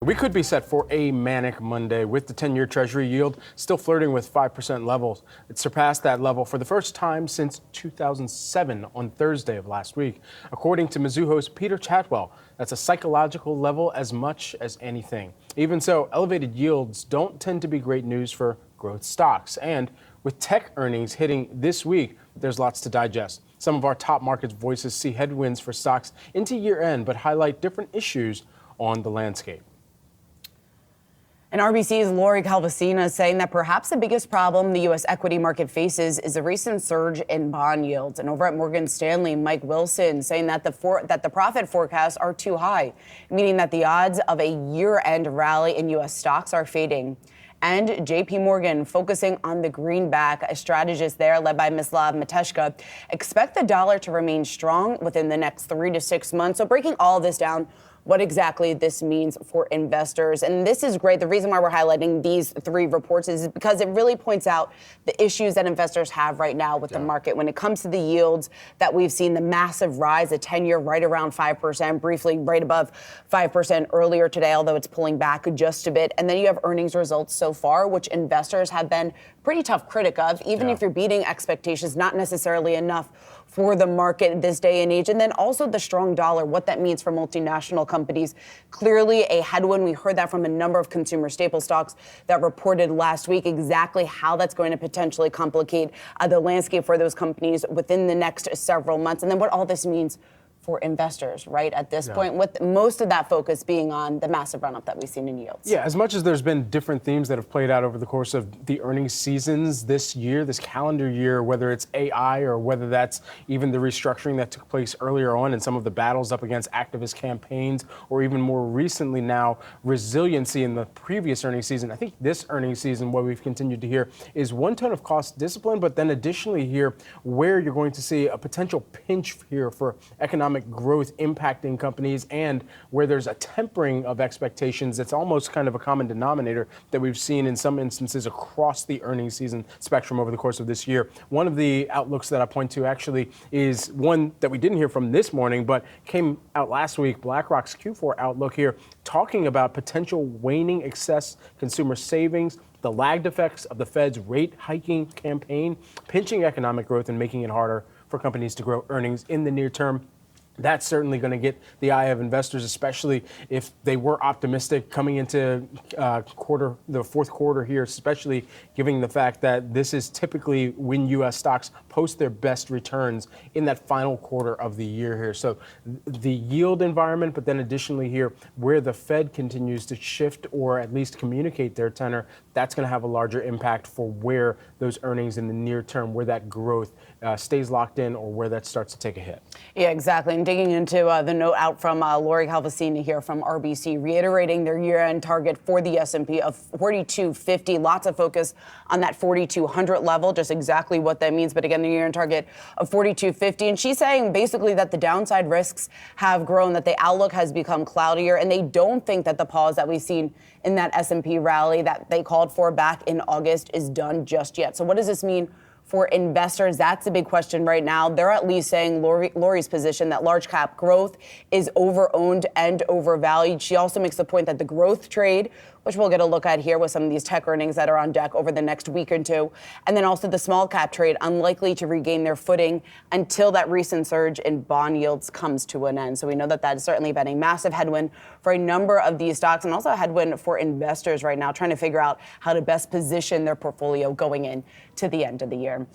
We could be set for a manic Monday with the 10-year Treasury yield still flirting with 5% levels. It surpassed that level for the first time since 2007 on Thursday of last week. According to Mizuho's Peter Chatwell, that's a psychological level as much as anything. Even so, elevated yields don't tend to be great news for growth stocks. And with tech earnings hitting this week, there's lots to digest. Some of our top markets voices see headwinds for stocks into year end, but highlight different issues on the landscape. And RBC's Lori Calvasina is saying that perhaps the biggest problem the U.S. equity market faces is a recent surge in bond yields. And over at Morgan Stanley, Mike Wilson saying that the profit forecasts are too high, meaning that the odds of a year-end rally in U.S. stocks are fading. And JP Morgan, focusing on the greenback, a strategist there led by Mislav Mateshka, expect the dollar to remain strong within the next 3 to 6 months. So breaking all this down, what exactly this means for investors. And this is great. The reason why we're highlighting these three reports is because it really points out the issues that investors have right now with the market. When it comes to the yields that we've seen, the massive rise, the 10-year right around 5%, briefly right above 5% earlier today, although it's pulling back just a bit. And then you have earnings results so far, which investors have been pretty tough critic of, even if you're beating expectations, not necessarily enough for the market this day and age. And then also the strong dollar, what that means for multinational companies. Clearly a headwind. We heard that from a number of consumer staple stocks that reported last week, exactly how that's going to potentially complicate the landscape for those companies within the next several months. And then what all this means for investors, right, at this point, with most of that focus being on the massive run-up that we've seen in yields. Yeah, as much as there's been different themes that have played out over the course of the earnings seasons this year, this calendar year, whether it's AI or whether that's even the restructuring that took place earlier on and some of the battles up against activist campaigns, or even more recently now, resiliency in the previous earnings season. I think this earnings season, what we've continued to hear is one tone of cost discipline, but then additionally here, where you're going to see a potential pinch here for economic growth impacting companies, and where there's a tempering of expectations that's almost kind of a common denominator that we've seen in some instances across the earnings season spectrum over the course of this year. One of the outlooks that I point to actually is one that we didn't hear from this morning, but came out last week, BlackRock's Q4 outlook here, talking about potential waning excess consumer savings, the lagged effects of the Fed's rate hiking campaign, pinching economic growth and making it harder for companies to grow earnings in the near term. That's certainly going to get the eye of investors, especially if they were optimistic coming into the fourth quarter here, especially given the fact that this is typically when U.S. stocks post their best returns in that final quarter of the year here. So the yield environment, but then additionally here, where the Fed continues to shift or at least communicate their tenor, that's going to have a larger impact for where those earnings in the near term, where that growth stays locked in or where that starts to take a hit. Yeah, exactly. And digging into the note out from Lori Calvasina here from RBC, reiterating their year-end target for the S&P of 4,250. Lots of focus on that 4,200 level, just exactly what that means. But again, the year-end target of 4,250. And she's saying basically that the downside risks have grown, that the outlook has become cloudier, and they don't think that the pause that we've seen in that S&P rally that they called for back in August is done just yet. So what does this mean for investors? That's a big question right now. They're at least saying Lori's position that large cap growth is over-owned and overvalued. She also makes the point that the growth trade, which we'll get a look at here with some of these tech earnings that are on deck over the next week or two, and then also the small cap trade, unlikely to regain their footing until that recent surge in bond yields comes to an end. So we know that that has certainly been a massive headwind for a number of these stocks, and also a headwind for investors right now, trying to figure out how to best position their portfolio going in to the end of the year.